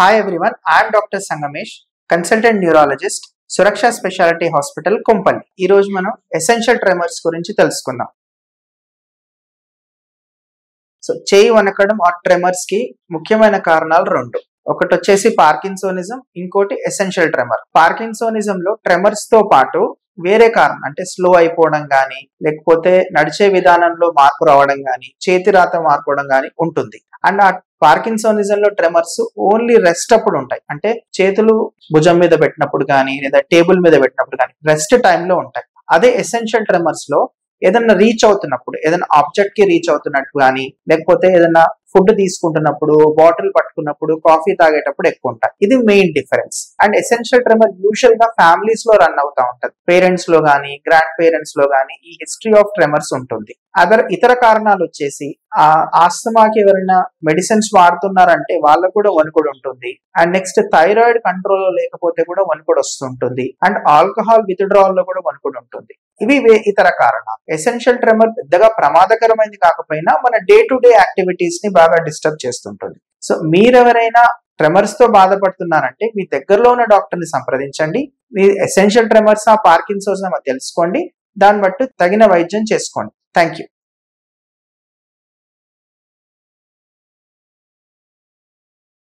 Hi everyone, I am Dr. Sangamesh, consultant neurologist, Suraksha Specialty Hospital, Kompally. ఈ రోజు మనం essential tremors గురించి తెలుసుకుందాం. సో చేయి వణకడం ఆ ట్రెమర్స్ కి ముఖ్యమైన కారణాలు రెండు. ఒకటి వచ్చేసి పార్కిన్సోనిజం, ఇంకోటి ఎసెన్షియల్ ట్రెమర్. పార్కిన్సోనిజం లో ట్రెమర్స్ తో పాటు వేరే కారణం అంటే స్లో అయిపోవడం గానీ, లేకపోతే నడిచే విధానంలో మార్పు రావడం గానీ, చేతి రాత మార్పడం గానీ ఉంటుంది. అండ్ ఆ పార్కిన్సోనిజం లో ట్రెమర్స్ ఓన్లీ రెస్ట్ అప్పుడు ఉంటాయి. అంటే చేతులు భుజం మీద పెట్టినప్పుడు కానీ లేదా టేబుల్ మీద పెట్టినప్పుడు కానీ రెస్ట్ టైంలో ఉంటాయి. అదే ఎసెన్షియల్ ట్రెమర్స్ లో ఏదైనా రీచ్ అవుతున్నప్పుడు, ఏదైనా ఆబ్జెక్ట్ కి రీచ్ అవుతున్నట్టు కానీ, లేకపోతే ఏదైనా ఫుడ్ తీసుకుంటున్నప్పుడు, బాటిల్ పట్టుకున్నప్పుడు, కాఫీ తాగేటప్పుడు ఎక్కువ ఉంటాయి. ఇది main difference. And essential tremor usual గా ఫ్యామిలీస్ లో రన్ అవుతా ఉంటది. పేరెంట్స్ లో గానీ, గ్రాండ్ పేరెంట్స్ లో గానీ ఈ హిస్టరీ ఆఫ్ ట్రెమర్స్ ఉంటుంది. ఇతర కారణాలు వచ్చేసి ఆస్తమాకి ఎవరైనా మెడిసిన్స్ వాడుతున్నారంటే వాళ్ళకు కూడా వణుకుడు ఉంటుంది. అండ్ నెక్స్ట్ థైరాయిడ్ కంట్రోల్ లో లేకపోతే కూడా వణుకుడు వస్తుంటుంది. అండ్ ఆల్కహాల్ విత్డ్రావల్ లో కూడా వణుకుడు ఉంటుంది. ఇవి ఇతర కారణాలు. ఎసెన్షియల్ ట్రెమర్ పెద్దగా ప్రమాదకరమైనది కాకపోయినా మన డే టు డే యాక్టివిటీస్ ని బాగా డిస్టర్బ్ చేస్తుంటుంది. సో మీరెవరైనా ట్రెమర్స్ తో బాధపడుతున్నారంటే మీ దగ్గరలో ఉన్న డాక్టర్ ని సంప్రదించండి. మీ ఎసెన్షియల్ ట్రెమర్స్ పార్కిన్సోనిజం తెలుసుకోండి. దాన్ని బట్టి తగిన వైద్యం చేసుకోండి. Thank you.